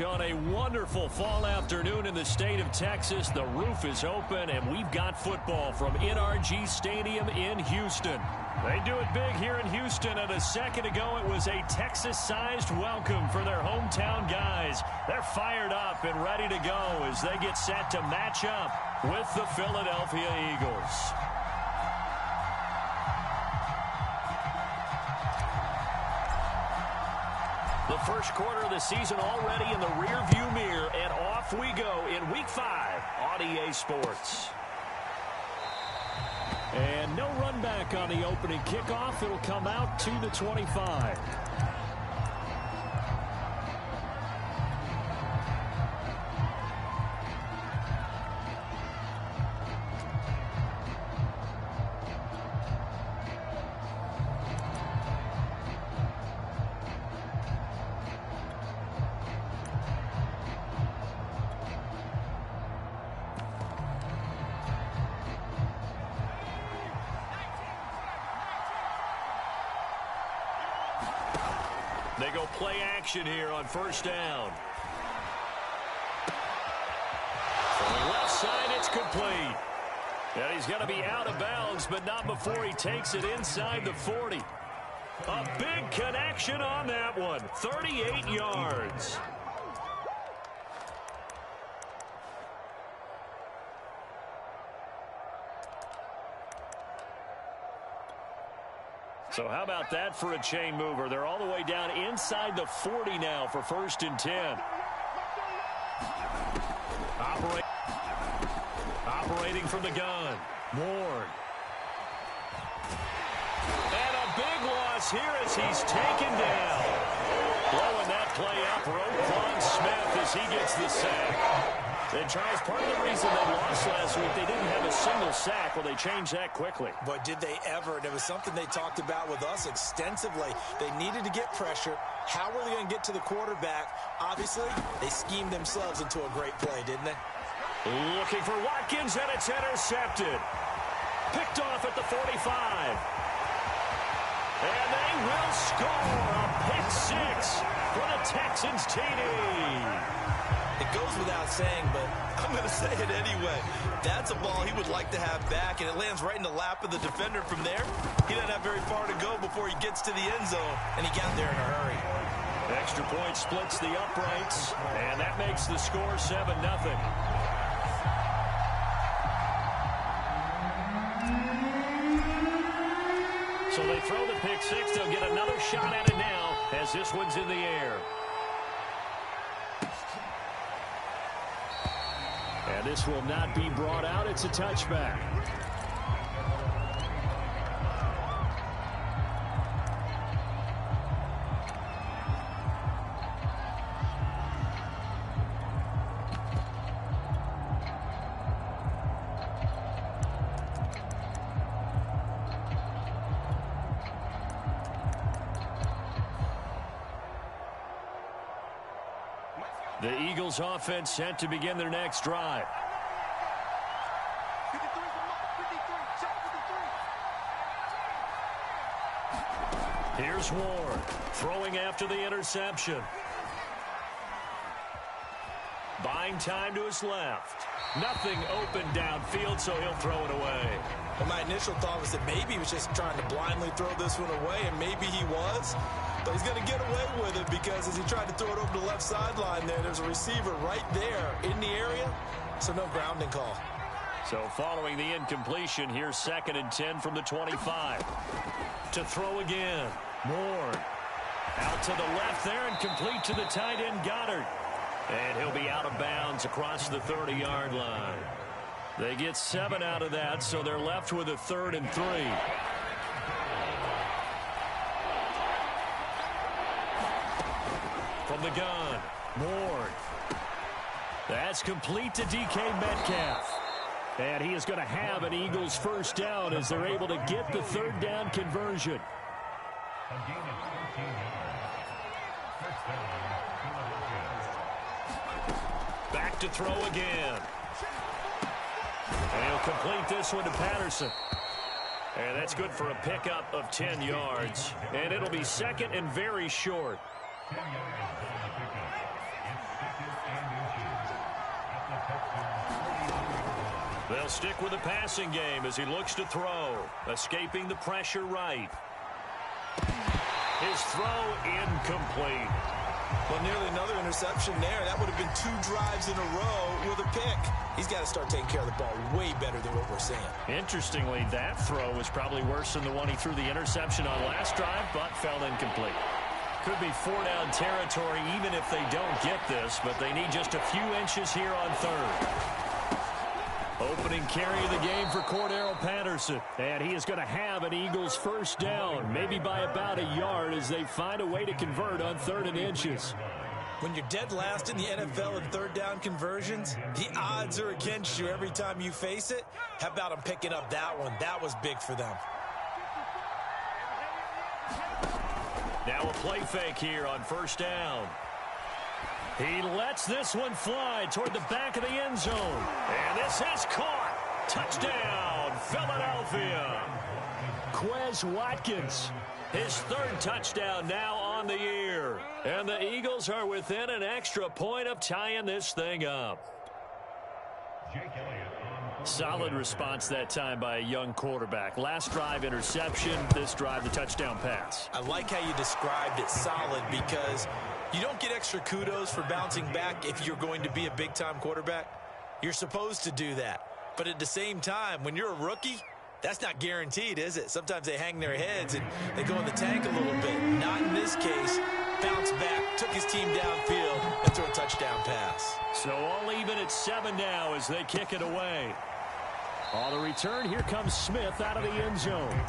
On a wonderful fall afternoon in the state of Texas, the roof is open, and we've got football from NRG Stadium in Houston. They do it big here in Houston, and a second ago it was a Texas-sized welcome for their hometown guys. They're fired up and ready to go as they get set to match up with the Philadelphia Eagles. The first quarter of the season already in the rearview mirror, and off we go in Week 5 on EA Sports. And no run back on the opening kickoff. It'll come out to the 25. They go play action here on first down. From the left side, it's complete. And he's going to be out of bounds, but not before he takes it inside the 40. A big connection on that one. 38 yards. So how about that for a chain mover? They're all the way down inside the 40 now for 1st and 10. Operating from the gun. Ward. And a big loss here as he's taken down. Blowing that play up, Roquan Smith as he gets the sack. And, Charles, part of the reason they lost last week, they didn't have a single sack. Well, they changed that quickly. But did they ever? It was something they talked about with us extensively. They needed to get pressure. How were they going to get to the quarterback? Obviously, they schemed themselves into a great play, didn't they? Looking for Watkins, and it's intercepted. Picked off at the 45. And they will score a pick six for the Texans TD. It goes without saying, but I'm going to say it anyway. That's a ball he would like to have back, and it lands right in the lap of the defender from there. He doesn't have very far to go before he gets to the end zone, and he got there in a hurry. Extra point splits the uprights, and that makes the score 7-0. So they throw the pick six. They'll get another shot at it now as this one's in the air. And this will not be brought out. It's a touchback. The Eagles offense set to begin their next drive. Here's Ward throwing after the interception. Buying time to his left. Nothing open downfield, so he'll throw it away. Well, my initial thought was that maybe he was just trying to blindly throw this one away, and maybe he was. But he's going to get away with it because as he tried to throw it over the left sideline there's a receiver right there in the area, so no grounding call. So following the incompletion, here's 2nd and 10 from the 25. To throw again. Ward. Out to the left there and complete to the tight end Goddard. And he'll be out of bounds across the 30-yard line. They get 7 out of that, so they're left with a 3rd and 3. From the gun, Ward. That's complete to DK Metcalf. And he is going to have an Eagles first down as they're able to get the 3rd down conversion. Back to throw again. And he'll complete this one to Patterson. And that's good for a pickup of 10 yards. And it'll be 2nd and very short. They'll stick with the passing game as he looks to throw. Escaping the pressure right. His throw incomplete. Well, nearly another interception there. That would have been 2 drives in a row with a pick. He's got to start taking care of the ball way better than what we're seeing. Interestingly, that throw was probably worse than the one he threw the interception on last drive, but fell incomplete. Could be 4-down territory even if they don't get this, but they need just a few inches here on third. Opening carry of the game for Cordero Patterson. And he is going to have an Eagles first down, maybe by about a yard as they find a way to convert on 3rd and inches. When you're dead last in the NFL in 3rd down conversions, the odds are against you every time you face it. How about them picking up that one? That was big for them. Now a play fake here on 1st down. He lets this one fly toward the back of the end zone. And this is caught. Touchdown, Philadelphia. Quez Watkins, his 3rd touchdown now on the year. And the Eagles are within an extra point of tying this thing up. Solid response that time by a young quarterback. Last drive, interception. This drive, the touchdown pass. I like how you described it, solid, because you don't get extra kudos for bouncing back if you're going to be a big-time quarterback. You're supposed to do that. But at the same time, when you're a rookie, that's not guaranteed, is it? Sometimes they hang their heads and they go in the tank a little bit. Not in this case. Bounce back, took his team downfield, and threw a touchdown pass. So all even at 7 now as they kick it away. On the return, here comes Smith out of the end zone.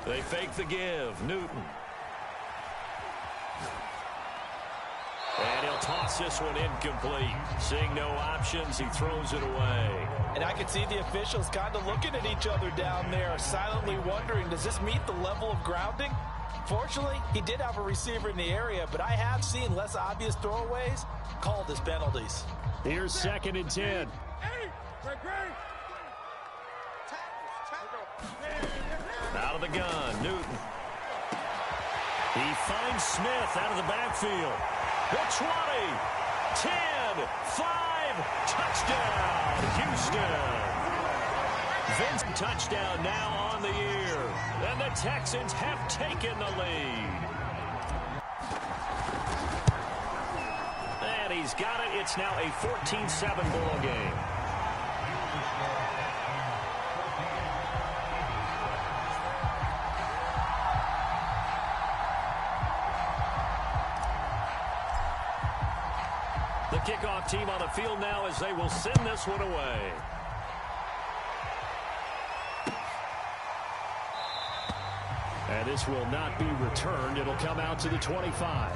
They fake the give. Newton. And he'll toss this one incomplete. Seeing no options, he throws it away. And I can see the officials kind of looking at each other down there, silently wondering, does this meet the level of grounding? Fortunately, he did have a receiver in the area, but I have seen less obvious throwaways called as penalties. Here's 2nd and 10. Out of the gun, Newton. He finds Smith out of the backfield. The 20, 10, 5, touchdown, Houston. Vincent touchdown now on the year. And the Texans have taken the lead. And he's got it. It's now a 14-7 ball game. The kickoff team on the field now as they will send this one away. And this will not be returned. It'll come out to the 25.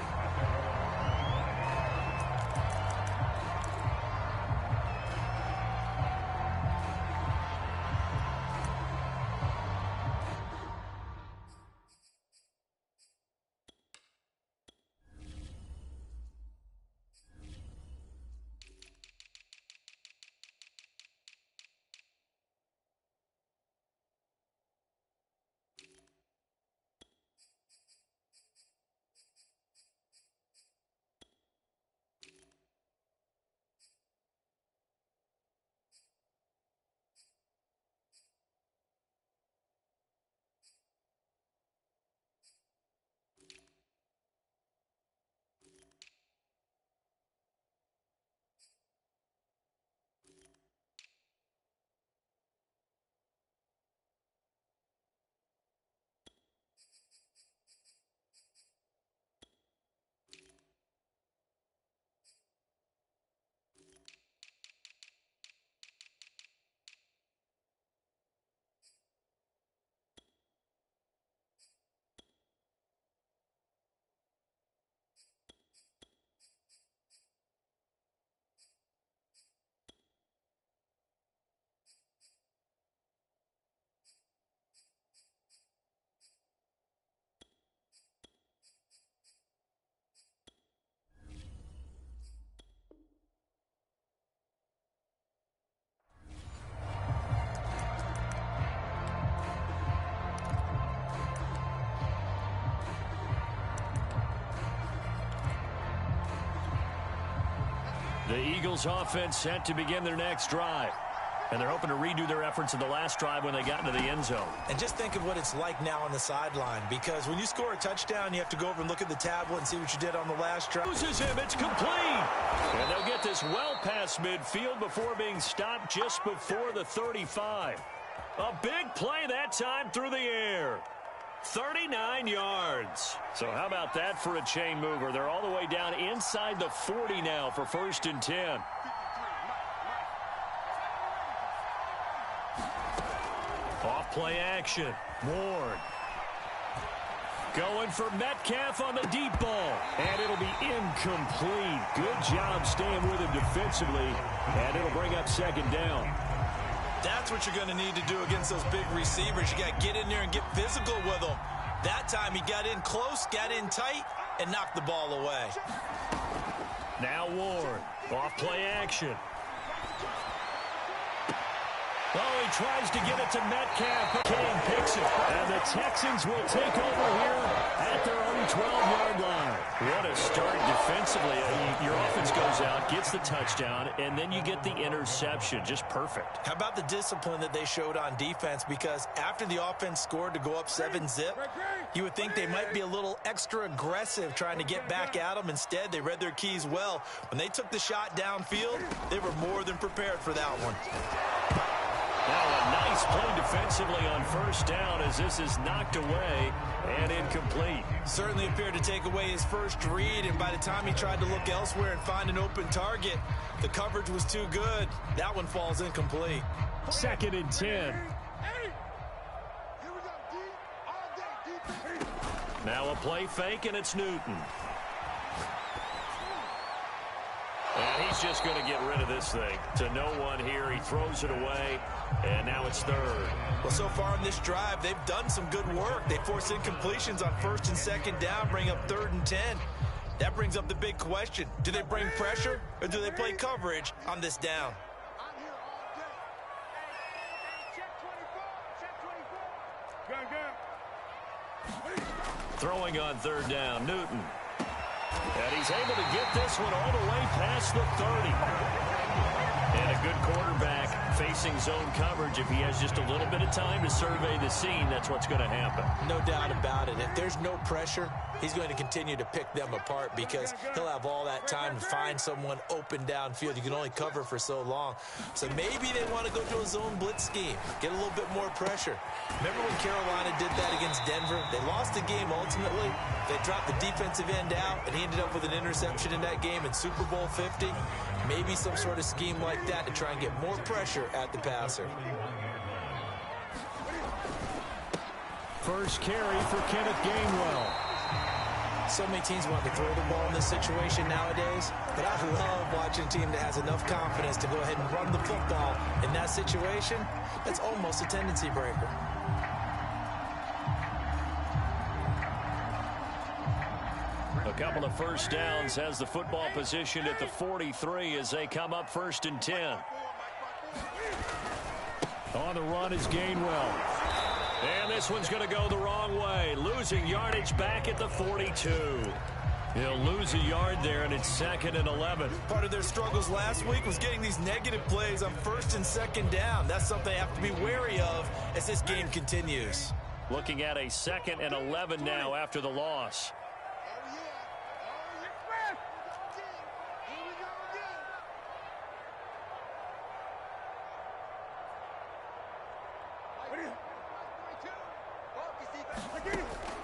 The Eagles offense set to begin their next drive. And they're hoping to redo their efforts in the last drive when they got into the end zone. And just think of what it's like now on the sideline, because when you score a touchdown, you have to go over and look at the tablet and see what you did on the last drive. Loses him. It's complete. And they'll get this well past midfield before being stopped just before the 35. A big play that time through the air. 39 yards. So how about that for a chain mover? They're all the way down inside the 40 now for 1st and 10. Off play action. Ward. Going for Metcalf on the deep ball. And it'll be incomplete. Good job staying with him defensively. And it'll bring up 2nd down. That's what you're going to need to do against those big receivers. You got to get in there and get physical with them. That time he got in close, got in tight, and knocked the ball away. Now Ward. Off play action. Oh, he tries to get it to Metcalf, but King picks it. And the Texans will take over here at their own 12-yard line. What a start defensively. Your offense goes out, gets the touchdown, and then you get the interception. Just perfect. How about the discipline that they showed on defense? Because after the offense scored to go up 7-zip, you would think they might be a little extra aggressive trying to get back at them. Instead, they read their keys well. When they took the shot downfield, they were more than prepared for that one. Now a nice play defensively on 1st down as this is knocked away and incomplete. Certainly appeared to take away his first read, and by the time he tried to look elsewhere and find an open target, the coverage was too good. That one falls incomplete. 2nd and 10. Now a play fake, and it's Newton. And he's just going to get rid of this thing. To no one here. He throws it away, and now it's 3rd. Well, so far in this drive, they've done some good work. They force incompletions on 1st and 2nd down, bring up 3rd and 10. That brings up the big question. Do they bring pressure, or do they play coverage on this down? Throwing on 3rd down, Newton. And he's able to get this one all the way past the 30. And a good quarterback facing zone coverage. If he has just a little bit of time to survey the scene, that's what's going to happen. No doubt about it. If there's no pressure, he's going to continue to pick them apart because he'll have all that time to find someone open downfield. You can only cover for so long. So maybe they want to go to a zone blitz scheme, get a little bit more pressure. Remember when Carolina did that against Denver? They lost the game ultimately. They dropped the defensive end out, and he ended up with an interception in that game in Super Bowl 50. Maybe some sort of scheme like that to try and get more pressure at the passer. First carry for Kenneth Gainwell. So many teams want to throw the ball in this situation nowadays, but I love watching a team that has enough confidence to go ahead and run the football in that situation. That's almost a tendency breaker. A couple of 1st downs has the football positioned at the 43 as they come up 1st and 10. On the run is Gainwell. And this one's going to go the wrong way. Losing yardage back at the 42. He'll lose a yard there, and it's 2nd and 11. Part of their struggles last week was getting these negative plays on 1st and 2nd down. That's something they have to be wary of as this game continues. Looking at a 2nd and 11 now after the loss.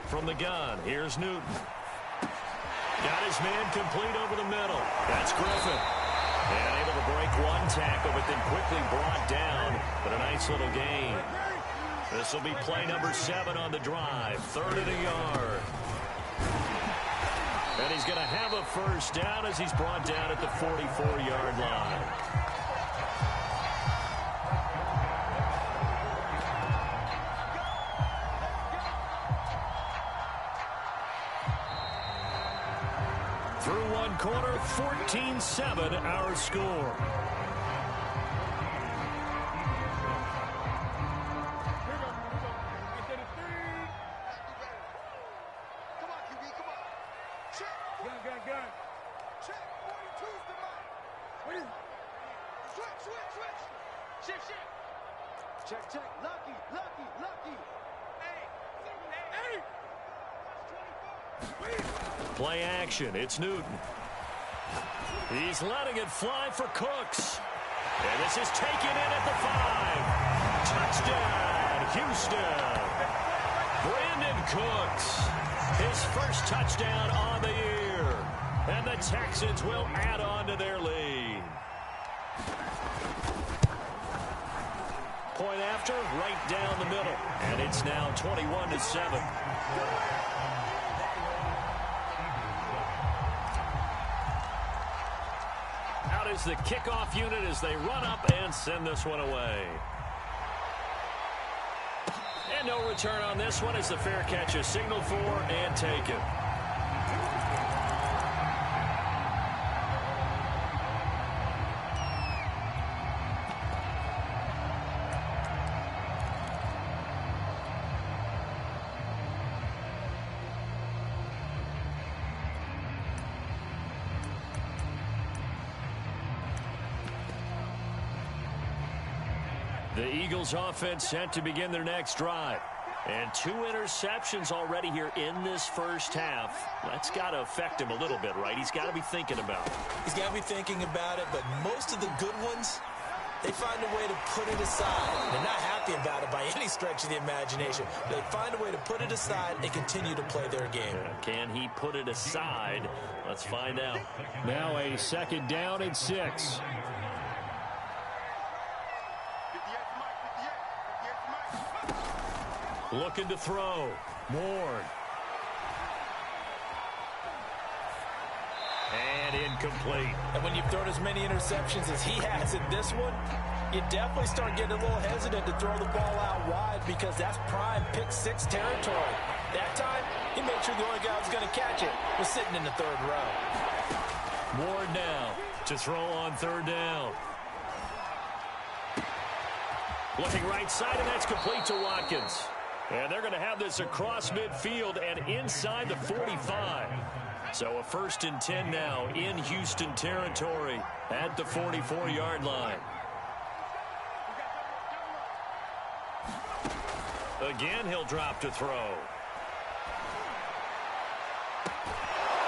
From the gun, here's Newton. Got his man complete over the middle. That's Griffin. And able to break one tackle, but then quickly brought down. But a nice little gain. This will be play number 7 on the drive. 3rd and a yard. And he's going to have a 1st down as he's brought down at the 44-yard line. Through one quarter, 14-7 our score. Check. Lucky. Play action. It's Newton. He's letting it fly for Cooks. And this is taken in at the 5. Touchdown, Houston. Brandon Cooks, his first touchdown on the year. And the Texans will add on to their lead. Point after, right down the middle. And it's now 21-7. Out is the kickoff unit as they run up and send this one away. And no return on this one as the fair catch is signaled for and taken. The Eagles offense set to begin their next drive. And 2 interceptions already here in this first half. That's got to affect him a little bit, right? He's got to be thinking about it. He's got to be thinking about it, but most of the good ones, they find a way to put it aside. They're not happy about it by any stretch of the imagination. They find a way to put it aside and continue to play their game. Can he put it aside? Let's find out. Now a 2nd down and 6. Looking to throw. Ward. And incomplete. And when you've thrown as many interceptions as he has in this one, you definitely start getting a little hesitant to throw the ball out wide because that's prime pick 6 territory. That time, he made sure the only guy who was going to catch it was sitting in the 3rd row. Ward now to throw on 3rd down. Looking right side, and that's complete to Watkins. And they're going to have this across midfield and inside the 45. So a 1st and 10 now in Houston territory at the 44-yard line. Again, he'll drop to throw.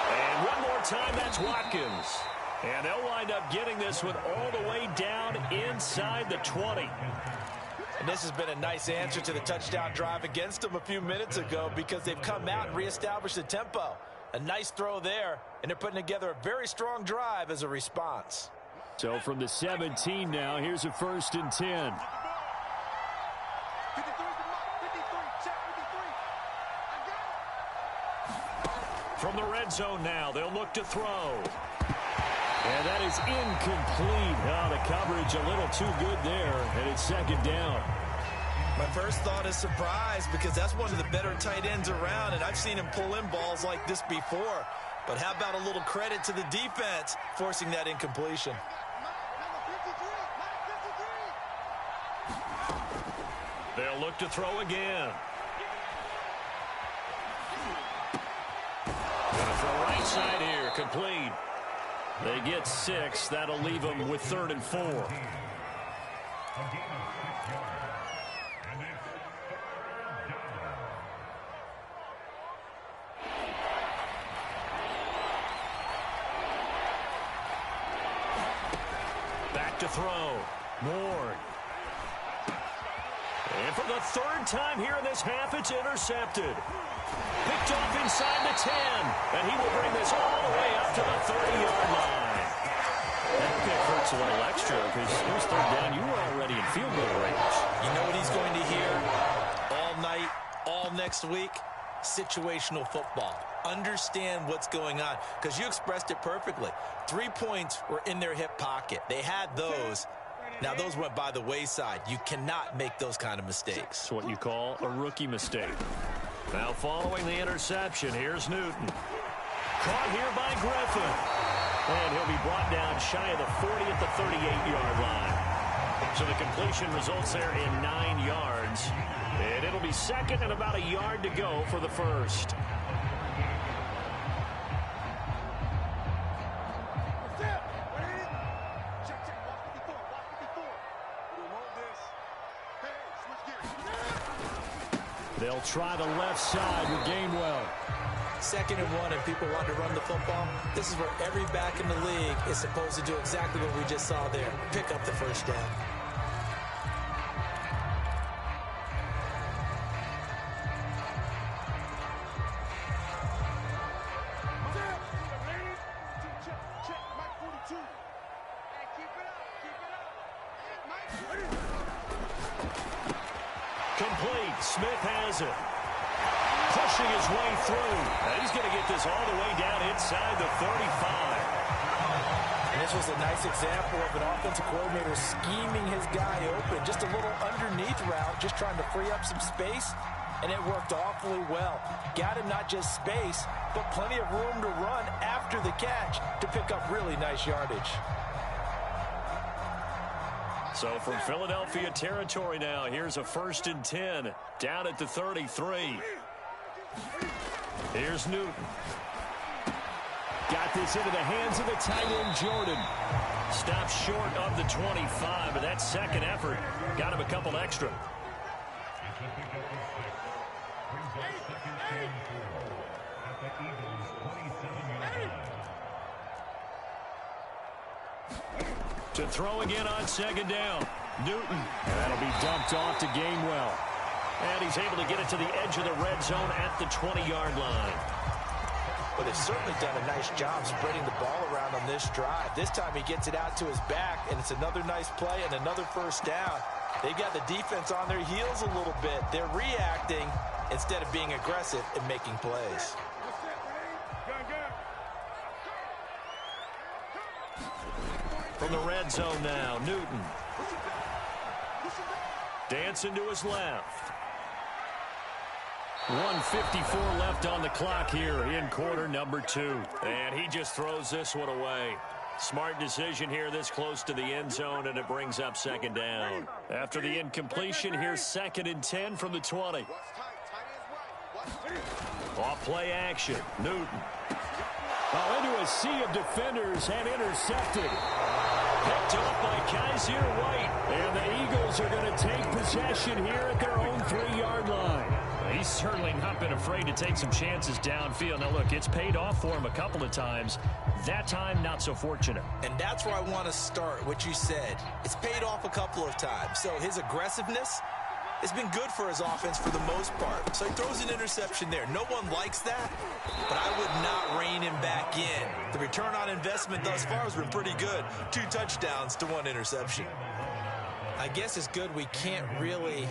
And one more time, that's Watkins. And they'll wind up getting this one all the way down inside the 20. And this has been a nice answer to the touchdown drive against them a few minutes ago because they've come out and reestablished the tempo. A nice throw there, and they're putting together a very strong drive as a response. So from the 17 now, here's a 1st and 10. From the red zone now, they'll look to throw. And that is incomplete. Oh, the coverage a little too good there, and it's 2nd down. My first thought is surprise because that's one of the better tight ends around, and I've seen him pull in balls like this before. But how about a little credit to the defense forcing that incompletion? They'll look to throw again. Gonna throw right side here, complete. They get 6. That'll leave them with 3rd and 4. Back to throw. Ward. And for the 3rd time here in this half, it's intercepted. Picked off inside the 10. And he will bring this all the way up to the 30-yard line. That pick hurts a little extra because it was 3rd down. You were already in field goal range. You know what he's going to hear all night, all next week? Situational football. Understand what's going on because you expressed it perfectly. 3 points were in their hip pocket. They had those. Now, those went by the wayside. You cannot make those kind of mistakes. It's what you call a rookie mistake. Now, following the interception, here's Newton. Caught here by Griffin. And he'll be brought down shy of the 40 at the 38-yard line. So the completion results there in 9 yards. And it'll be 2nd and about a yard to go for the 1st. They'll try the left side with Gainwell. 2nd and 1 and people want to run the football. This is where every back in the league is supposed to do exactly what we just saw there. Pick up the first down. Complete. Smith has it. Pushing his way through. And he's going to get this all the way down inside the 35. And this was a nice example of an offensive coordinator scheming his guy open. Just a little underneath route, just trying to free up some space. And it worked awfully well. Got him not just space, but plenty of room to run after the catch to pick up really nice yardage. So from Philadelphia territory now, here's a 1st and 10 down at the 33. Here's Newton. Got this into the hands of the tight end, Jordan. Stopped short of the 25, but that second effort got him a couple extra. To throw again on 2nd down. Newton. And that'll be dumped off to Gainwell. And he's able to get it to the edge of the red zone at the 20-yard line. But they've certainly done a nice job spreading the ball around on this drive. This time he gets it out to his back, and it's another nice play and another first down. They've got the defense on their heels a little bit. They're reacting instead of being aggressive and making plays. From the red zone now, Newton. Dancing to his left. 1:54 left on the clock here in quarter number 2. And he just throws this one away. Smart decision here this close to the end zone, and it brings up 2nd down. After the incompletion, here's 2nd and 10 from the 20. Off play action, Newton. Into a sea of defenders and intercepted. Picked up by Kaiser White. And the Eagles are going to take possession here at their own 3-yard line. He's certainly not been afraid to take some chances downfield. Now, look, it's paid off for him a couple of times. That time, not so fortunate. And that's where I want to start, what you said. It's paid off a couple of times. So his aggressiveness has been good for his offense for the most part. So he throws an interception there. No one likes that, but I would not rein him back in. The return on investment thus far has been pretty good. 2 touchdowns to 1 interception. I guess it's good we can't really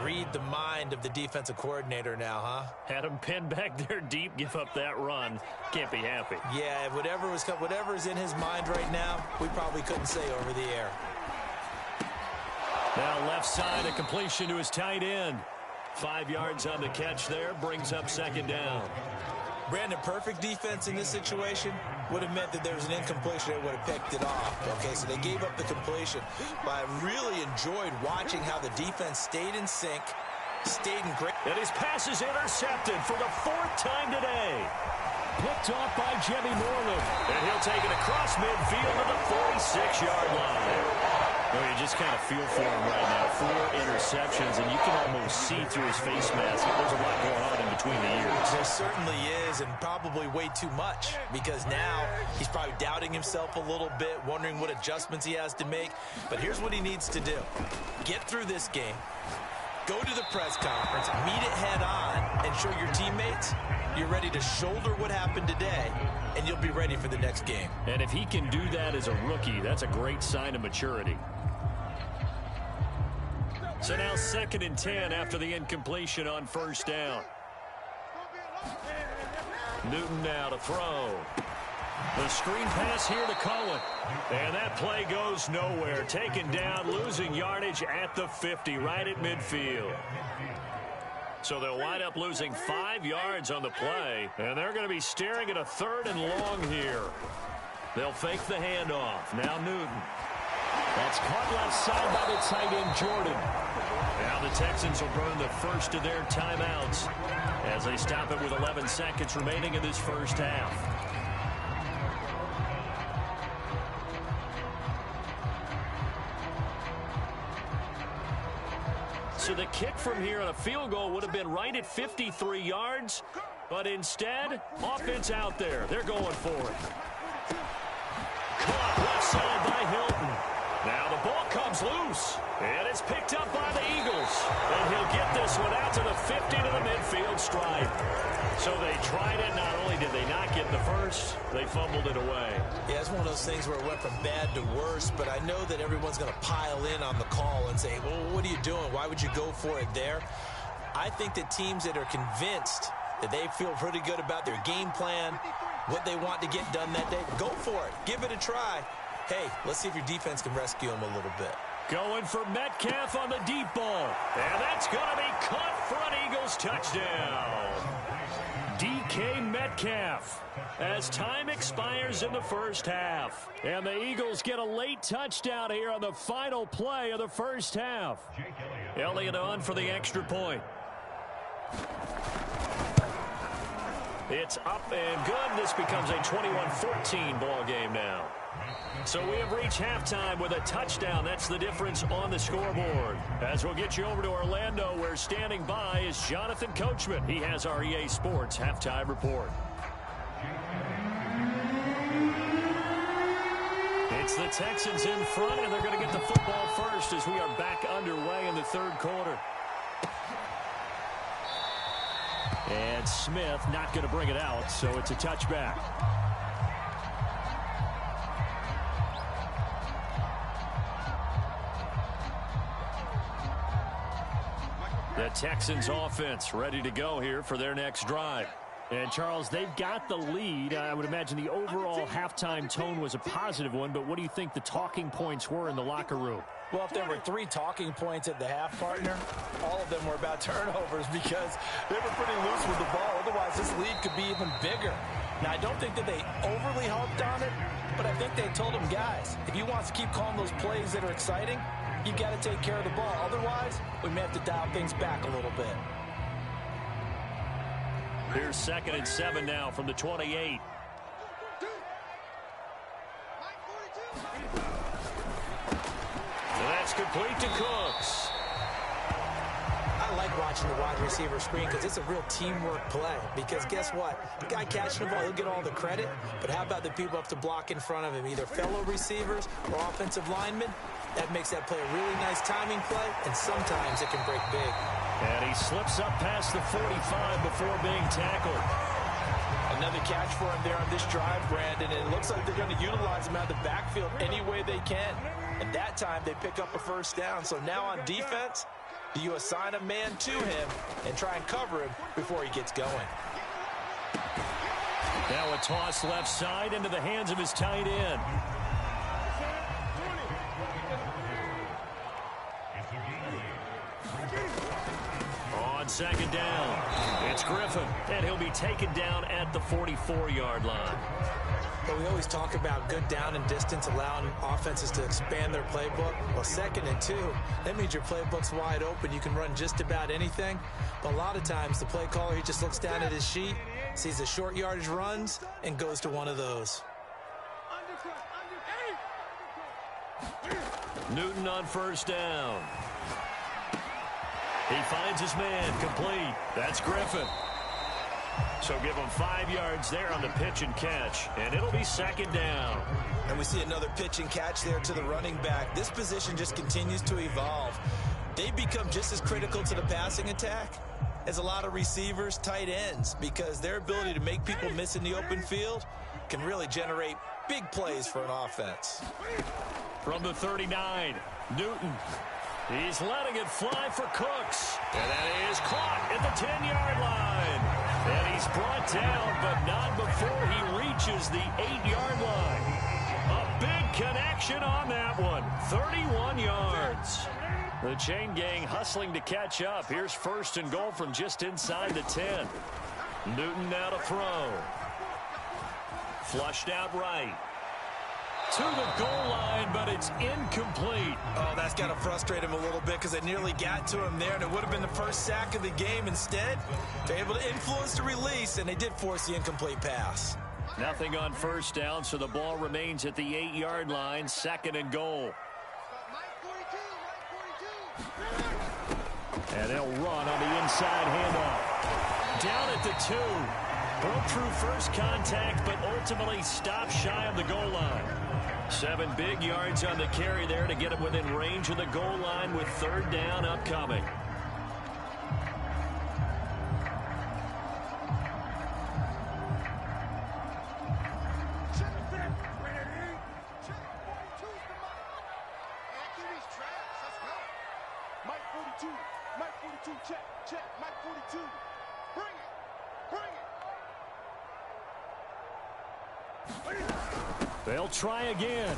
read the mind of the defensive coordinator now, huh? Had him pinned back there deep, give up that run. Can't be happy. Yeah, whatever's in his mind right now, we probably couldn't say over the air. Now left side, a completion to his tight end. 5 yards on the catch there, brings up 2nd down. Brandon, perfect defense in this situation would have meant that there was an incompletion that would have picked it off. Okay, so they gave up the completion. But I really enjoyed watching how the defense stayed in sync, stayed in great. And his pass is intercepted for the 4th time today. Picked off by Jimmy Moreland. And he'll take it across midfield to the 46-yard line. Well, you just kind of feel for him right now. 4 interceptions, and you can almost see through his face mask. There's a lot going on in between the ears. There certainly is, and probably way too much, because now he's probably doubting himself a little bit, wondering what adjustments he has to make. But here's what he needs to do. Get through this game. Go to the press conference, meet it head on, and show your teammates you're ready to shoulder what happened today, and you'll be ready for the next game. And if he can do that as a rookie, that's a great sign of maturity. So now 2nd and 10 after the incompletion on 1st down. Newton now to throw. The screen pass here to Cohen. And that play goes nowhere. Taken down, losing yardage at the 50, right at midfield. So they'll wind up losing 5 yards on the play. And they're going to be staring at a 3rd and long here. They'll fake the handoff. Now Newton. That's caught left side by the tight end, Jordan. Now the Texans will burn the first of their timeouts as they stop it with 11 seconds remaining in this first half. So the kick from here on a field goal would have been right at 53 yards. But instead, offense out there. They're going for it. Caught left side by Hilton. Now the ball comes loose. And it's picked up by the Eagles. And he'll get this one out to the 50 to the midfield stripe. So they tried it. Not only did they not get the first, they fumbled it away. Yeah, it's one of those things where it went from bad to worse, but I know that everyone's going to pile in on the call and say, well, what are you doing? Why would you go for it there? I think that teams that are convinced that they feel pretty good about their game plan, what they want to get done that day, go for it. Give it a try. Hey, let's see if your defense can rescue them a little bit. Going for Metcalf on the deep ball. And that's going to be caught for an Eagles touchdown. DK Metcalf as time expires in the first half. And the Eagles get a late touchdown here on the final play of the first half. Elliott on for the extra point. It's up and good. This becomes a 21-14 ball game now. So we have reached halftime with a touchdown. That's the difference on the scoreboard. As we'll get you over to Orlando, where standing by is Jonathan Coachman. He has our EA Sports halftime report. It's the Texans in front, and they're going to get the football first as we are back underway in the third quarter. And Smith not going to bring it out, so it's a touchback. The Texans offense ready to go here for their next drive. And, Charles, they've got the lead. I would imagine the overall halftime tone was a positive one, but what do you think the talking points were in the locker room? Well, if there were 3 talking points at the half, partner, all of them were about turnovers because they were pretty loose with the ball. Otherwise, this lead could be even bigger. Now, I don't think that they overly harped on it, but I think they told them, guys, if you want to keep calling those plays that are exciting, you got to take care of the ball. Otherwise, we may have to dial things back a little bit. Here's 2nd and 7 now from the 28. That's complete to Cooks. I like watching the wide receiver screen because it's a real teamwork play. Because guess what? The guy catching the ball, he'll get all the credit. But how about the people up to block in front of him, either fellow receivers or offensive linemen? That makes that play a really nice timing play, and sometimes it can break big. And he slips up past the 45 before being tackled. Another catch for him there on this drive, Brandon, and it looks like they're going to utilize him out of the backfield any way they can. And that time they pick up a first down. So now on defense, do you assign a man to him and try and cover him before he gets going? Now a toss left side into the hands of his tight end. On 2nd down, it's Griffin, and he'll be taken down at the 44-yard line. But we always talk about good down and distance, allowing offenses to expand their playbook. Well, 2nd and 2, that means your playbook's wide open. You can run just about anything. But a lot of times, the play caller, he just looks down at his sheet, sees the short yardage runs, and goes to one of those. Newton on 1st down. He finds his man, complete. That's Griffin. So give him 5 yards there on the pitch and catch, and it'll be 2nd down. And we see another pitch and catch there to the running back. This position just continues to evolve. They become just as critical to the passing attack as a lot of receivers, tight ends, because their ability to make people miss in the open field can really generate big plays for an offense. From the 39, Newton. He's letting it fly for Cooks. And that is caught at the 10-yard line. And he's brought down, but not before he reaches the 8-yard line. A big connection on that one. 31 yards. The chain gang hustling to catch up. Here's 1st and goal from just inside the 10. Newton now to throw. Flushed out right. To the goal line, but it's incomplete. Oh, that's got to frustrate him a little bit because they nearly got to him there, and it would have been the first sack of the game. Instead, they're able to influence the release, and they did force the incomplete pass. Nothing on 1st down, so the ball remains at the 8-yard line, 2nd and goal. And they'll run on the inside handoff. Down at the 2. Broke through first contact, but ultimately stopped shy of the goal line. 7 big yards on the carry there to get him within range of the goal line with 3rd down upcoming. Check, Mike 42. Bring it. They'll try again.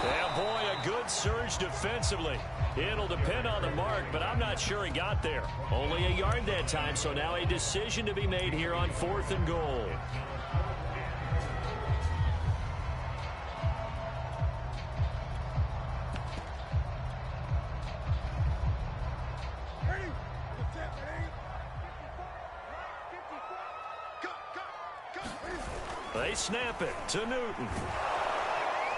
Yeah, boy, a good surge defensively. It'll depend on the mark, but I'm not sure he got there. Only a yard that time, so now a decision to be made here on 4th and goal. They snap it to Newton.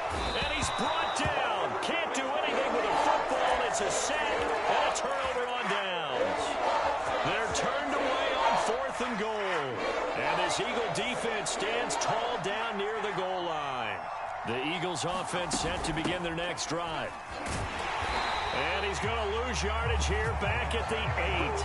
And he's brought down. Can't do anything with a football. It's a sack and a turnover on downs. They're turned away on 4th and goal. And this Eagle defense stands tall down near the goal line. The Eagles offense set to begin their next drive. And he's going to lose yardage here back at the 8.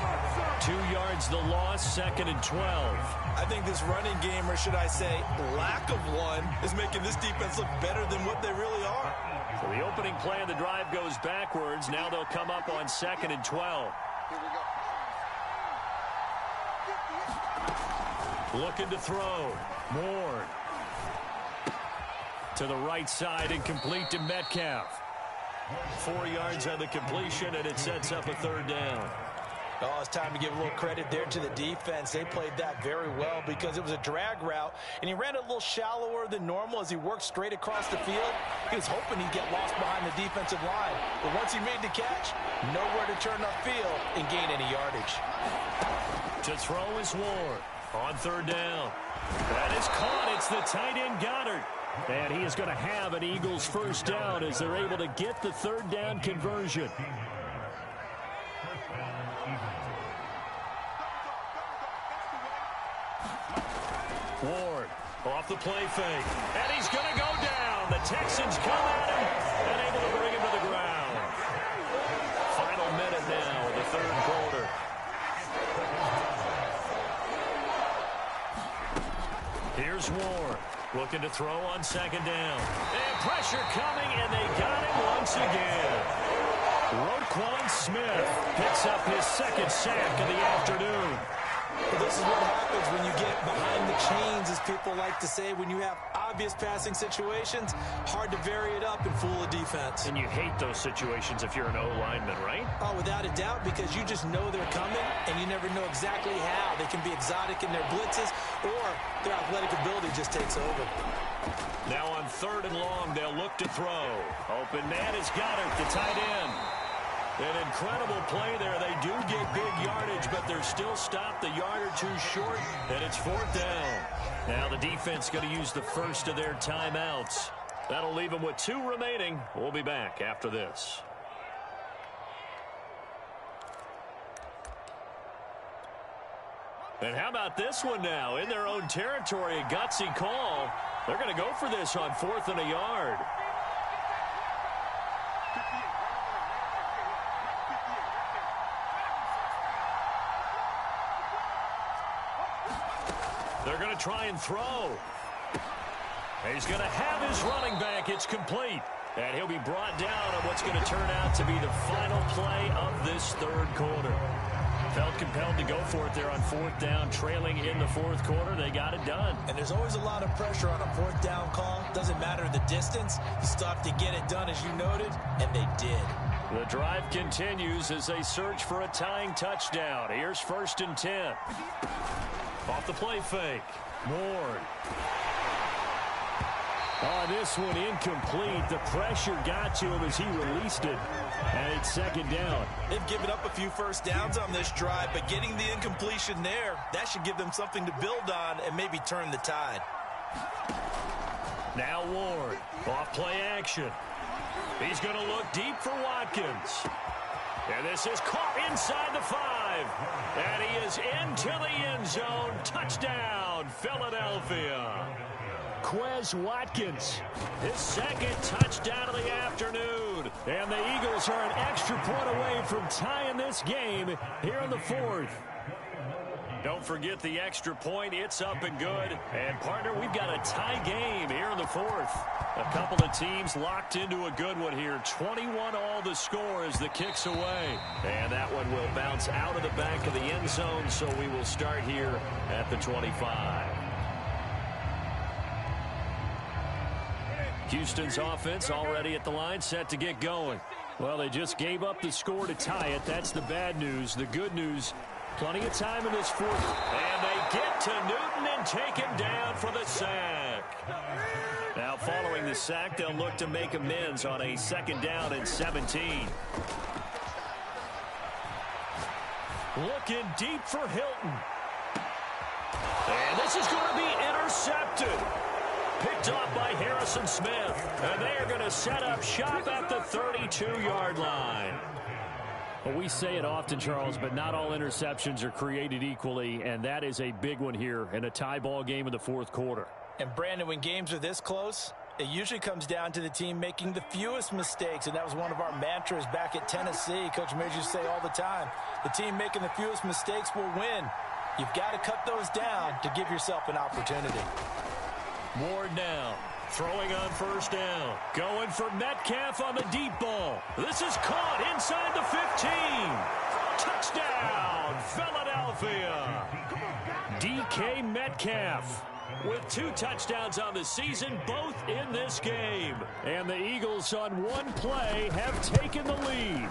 2 yards the loss, 2nd and 12. I think this running game, or should I say lack of one, is making this defense look better than what they really are. So the opening play of the drive goes backwards. Now they'll come up on 2nd and 12. Here we go. Looking to throw. Ward. To the right side and complete to Metcalf. 4 yards on the completion, and it sets up a 3rd down. Oh, it's time to give a little credit there to the defense. They played that very well because it was a drag route, and he ran a little shallower than normal as he worked straight across the field. He was hoping he'd get lost behind the defensive line, but once he made the catch, nowhere to turn upfield and gain any yardage. To throw is Ward on 3rd down. That is caught. It's the tight end Goddard. And he is going to have an Eagles 1st down as they're able to get the 3rd down conversion. Ward off the play fake. And he's going to go down. The Texans come at him and able to bring him to the ground. Final minute now of the 3rd quarter. Here's Ward. Looking to throw on 2nd down. And pressure coming, and they got him once again. Roquan Smith picks up his 2nd sack of the afternoon. Well, this is what happens when you get behind the chains, as people like to say. When you have obvious passing situations, hard to vary it up and fool a defense. And you hate those situations if you're an O-lineman, right? Oh, without a doubt, because you just know they're coming, and you never know exactly how. They can be exotic in their blitzes, or their athletic ability just takes over. Now on 3rd and long, they'll look to throw. Open man is Goddard, the tight end. An incredible play there. They do get big yardage, but they're still stopped a yard or two short, and it's 4th down. Now the defense going to use the first of their timeouts. That'll leave them with 2 remaining. We'll be back after this. And how about this one now? In their own territory, a gutsy call. They're going to go for this on 4th and a yard. They're going to try and throw. He's going to have his running back. It's complete. And he'll be brought down on what's going to turn out to be the final play of this 3rd quarter. Felt compelled to go for it there on 4th down, trailing in the 4th quarter. They got it done. And there's always a lot of pressure on a 4th down call. Doesn't matter the distance. You still have to get it done, as you noted, and they did. The drive continues as they search for a tying touchdown. Here's 1st and 10. Off the play fake. Ward. Oh, this one incomplete. The pressure got to him as he released it. And it's 2nd down. They've given up a few 1st downs on this drive, but getting the incompletion there, that should give them something to build on and maybe turn the tide. Now Ward. Off play action. He's going to look deep for Watkins. And this is caught inside the 5. And he is into the end zone. Touchdown, Philadelphia. Quez Watkins, his second touchdown of the afternoon. And the Eagles are an extra point away from tying this game here in the 4th. Don't forget the extra point. It's up and good. And, partner, we've got a tie game here in the 4th. A couple of teams locked into a good one here. 21 all the score as the kick's away. And that one will bounce out of the back of the end zone, so we will start here at the 25. Houston's offense already at the line, set to get going. Well, they just gave up the score to tie it. That's the bad news. The good news, plenty of time in this 4th. And they get to Newton and take him down for the sack. Now, following the sack, they'll look to make amends on a 2nd down and 17. Looking deep for Hilton. And this is going to be intercepted. Picked off by Harrison Smith. And they are going to set up shop at the 32-yard line. Well, we say it often, Charles, but not all interceptions are created equally, and that is a big one here in a tie ball game in the 4th quarter. And, Brandon, when games are this close, it usually comes down to the team making the fewest mistakes, and that was one of our mantras back at Tennessee. Coach Major used to say all the time, the team making the fewest mistakes will win. You've got to cut those down to give yourself an opportunity. Ward now, throwing on 1st down. Going for Metcalf on the deep ball. This is caught inside the 15. Touchdown, Philadelphia. DK Metcalf with 2 touchdowns on the season, both in this game. And the Eagles on one play have taken the lead.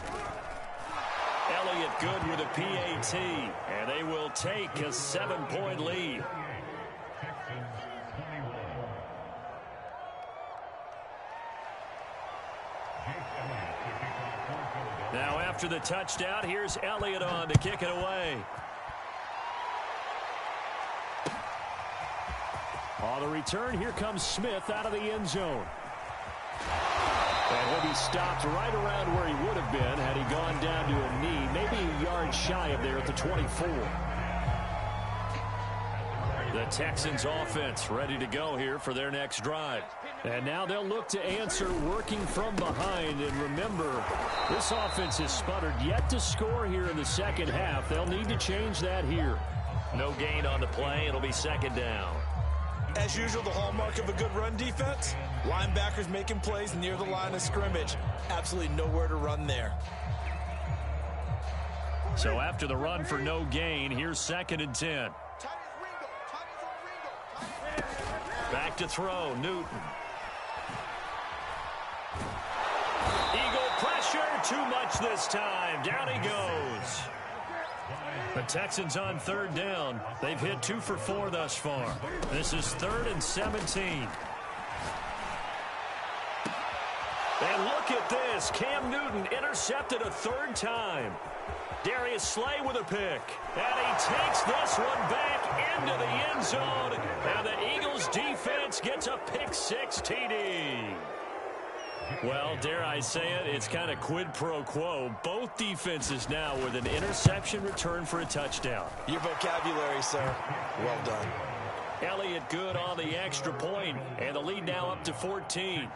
Elliott good with a PAT, and they will take a 7-point lead. Now after the touchdown, here's Elliott on to kick it away. On the return, here comes Smith out of the end zone. And he'll be stopped right around where he would have been had he gone down to a knee, maybe a yard shy of there at the 24. The Texans offense ready to go here for their next drive. And now they'll look to answer working from behind. And remember, this offense has sputtered yet to score here in the 2nd half. They'll need to change that here. No gain on the play. It'll be 2nd down. As usual, the hallmark of a good run defense, linebackers making plays near the line of scrimmage. Absolutely nowhere to run there. So after the run for no gain, here's 2nd and 10. Back to throw, Newton. Eagle pressure, too much this time. Down he goes. The Texans on 3rd down. They've hit 2 for 4 thus far. This is 3rd and 17. And look at this. Cam Newton intercepted a 3rd time. Darius Slay with a pick. And he takes this one back into the end zone. And the Eagles defense gets a pick-6 TD. Well, dare I say it, it's kind of quid pro quo. Both defenses now with an interception return for a touchdown. Your vocabulary, sir. Well done. Elliott good on the extra point, and the lead now up to 14.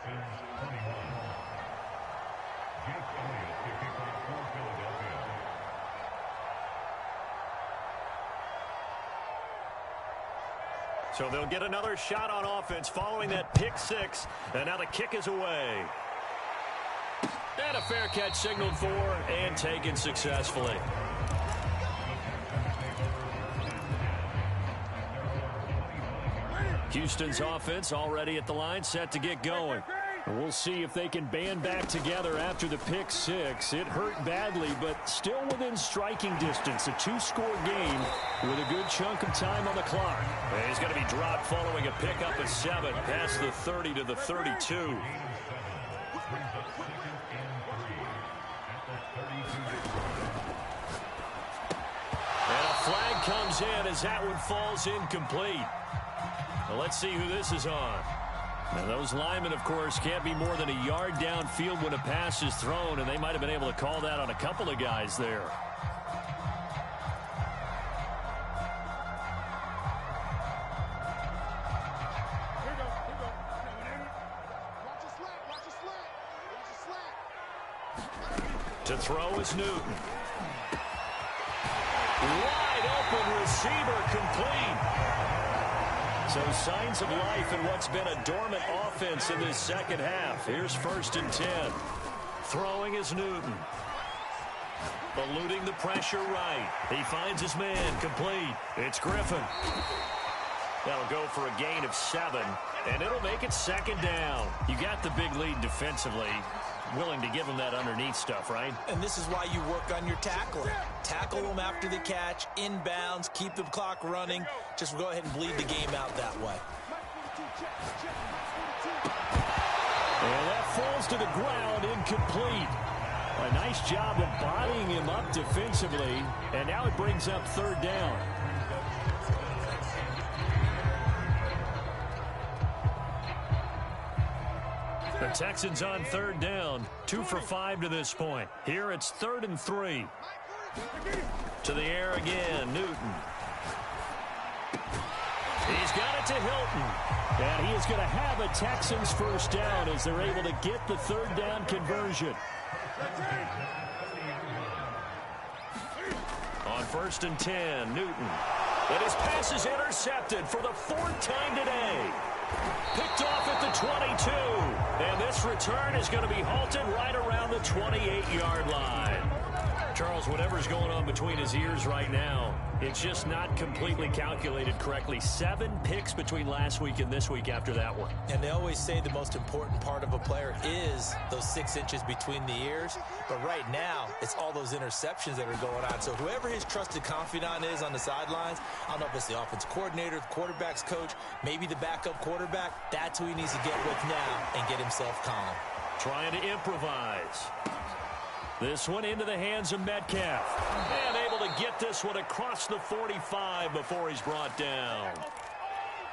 So they'll get another shot on offense following that pick-6, and now the kick is away. And a fair catch signaled for and taken successfully. Houston's offense already at the line, set to get going. And we'll see if they can band back together after the pick-6. It hurt badly, but still within striking distance. A 2-score game with a good chunk of time on the clock. And he's going to be dropped following a pickup of 7 past the 30 to the 32. And a flag comes in as that one falls incomplete. Well, let's see who this is on. Now those linemen, of course, can't be more than a yard downfield when a pass is thrown, and they might have been able to call that on a couple of guys there. To throw is Newton. Wide open receiver, complete. So signs of life in what's been a dormant offense in this second half. Here's 1st and 10. Throwing is Newton. Eluding the pressure right. He finds his man, complete. It's Griffin. That'll go for a gain of 7, and it'll make it 2nd down. You got the big lead defensively. Willing to give him that underneath stuff, right? And this is why you work on your tackling. Tackle them after the catch, inbounds, keep the clock running. Just go ahead and bleed the game out that way. And that falls to the ground, incomplete. A nice job of bodying him up defensively, and now it brings up 3rd down. The Texans on 3rd down, 2 for 5 to this point. Here it's 3rd and 3. To the air again, Newton. He's got it to Hilton. And he is going to have a Texans 1st down as they're able to get the 3rd down conversion. On 1st and 10, Newton. And his pass is intercepted for the 4th time today. Picked off at the 22. And this return is going to be halted right around the 28-yard line. Charles, whatever's going on between his ears right now, it's just not completely calculated correctly. 7 picks between last week and this week after that one. And they always say the most important part of a player is those 6 inches between the ears. But right now, it's all those interceptions that are going on. So whoever his trusted confidant is on the sidelines, I don't know if it's the offense coordinator, the quarterback's coach, maybe the backup quarterback, that's who he needs to get with now and get himself calm. Trying to improvise. This one into the hands of Metcalf. And able to get this one across the 45 before he's brought down.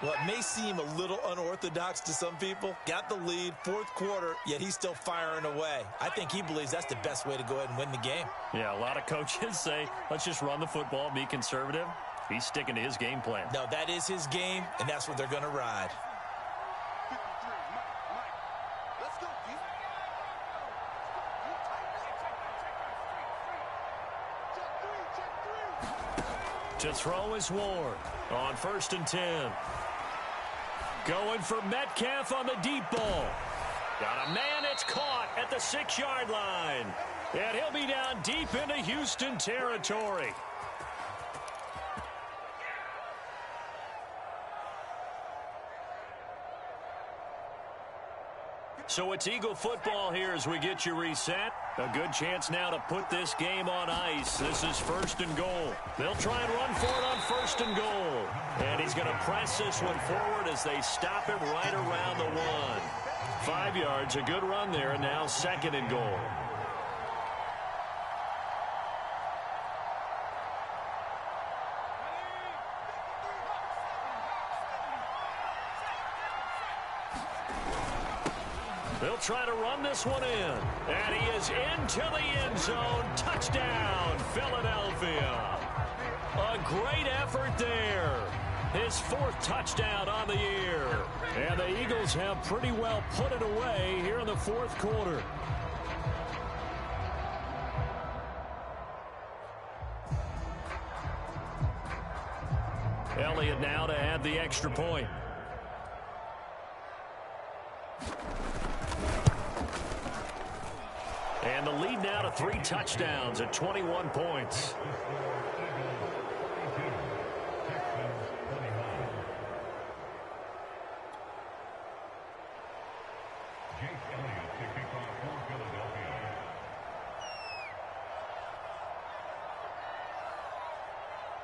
Well, it may seem a little unorthodox to some people. Got the lead, 4th quarter, yet he's still firing away. I think he believes that's the best way to go ahead and win the game. Yeah, a lot of coaches say, let's just run the football, be conservative. He's sticking to his game plan. No, that is his game, and that's what they're going to ride. To throw is Ward on 1st and 10. Going for Metcalf on the deep ball. Got a man, it's caught at the 6-yard line. And he'll be down deep into Houston territory. So it's Eagle football here as we get you reset. A good chance now to put this game on ice. This is 1st and goal. They'll try and run for it on 1st and goal. And he's going to press this one forward as they stop him right around the 1. 5 yards, a good run there, and now 2nd and goal. They'll try to run this one in. And he is into the end zone. Touchdown, Philadelphia. A great effort there. His 4th touchdown on the year. And the Eagles have pretty well put it away here in the 4th quarter. Elliott now to add the extra point. And the lead now to 3 touchdowns at 21 points.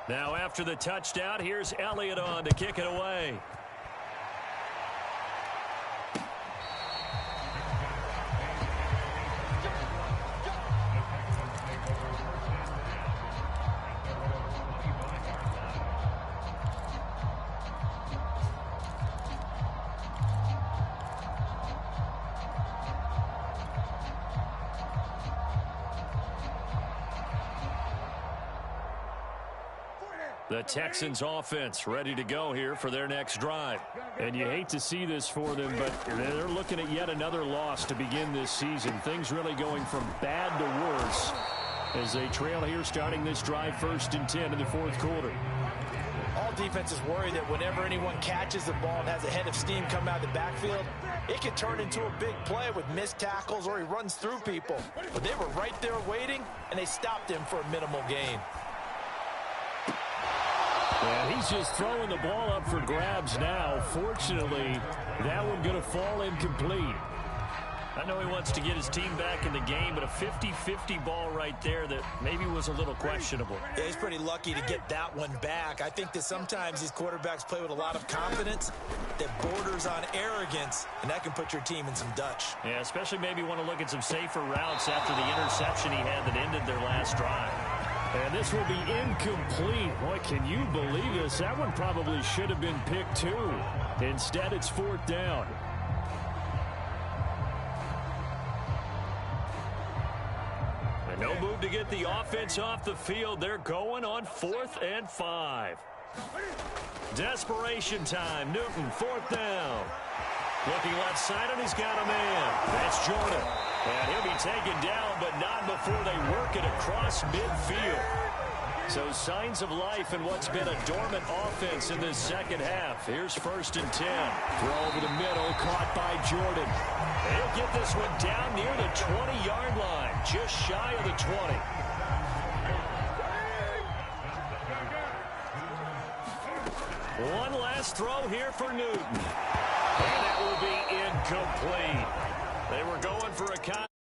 Now after the touchdown, here's Elliott on to kick it away. The Texans offense ready to go here for their next drive. And you hate to see this for them, but they're looking at yet another loss to begin this season. Things really going from bad to worse as they trail here starting this drive 1st and 10 in the 4th quarter. All defenses worry that whenever anyone catches the ball and has a head of steam come out of the backfield, it can turn into a big play with missed tackles or he runs through people. But they were right there waiting, and they stopped him for a minimal gain. And he's just throwing the ball up for grabs now. Fortunately, that one going to fall incomplete. I know he wants to get his team back in the game, but a 50-50 ball right there that maybe was a little questionable. Yeah, he's pretty lucky to get that one back. I think that sometimes these quarterbacks play with a lot of confidence that borders on arrogance, and that can put your team in some Dutch. Yeah, especially maybe want to look at some safer routes after the interception he had that ended their last drive. And this will be incomplete. Boy, can you believe this? That one probably should have been picked too. Instead, it's 4th down. And no move to get the offense off the field. They're going on 4th and 5. Desperation time. Newton, 4th down. Looking left side, and he's got a man. That's Jordan. And he'll be taken down, but not before they work it across midfield. So signs of life in what's been a dormant offense in this second half. Here's 1st and 10. Throw over the middle, caught by Jordan. He'll get this one down near the 20-yard line, just shy of the 20. One last throw here for Newton. And that will be incomplete. They were going for a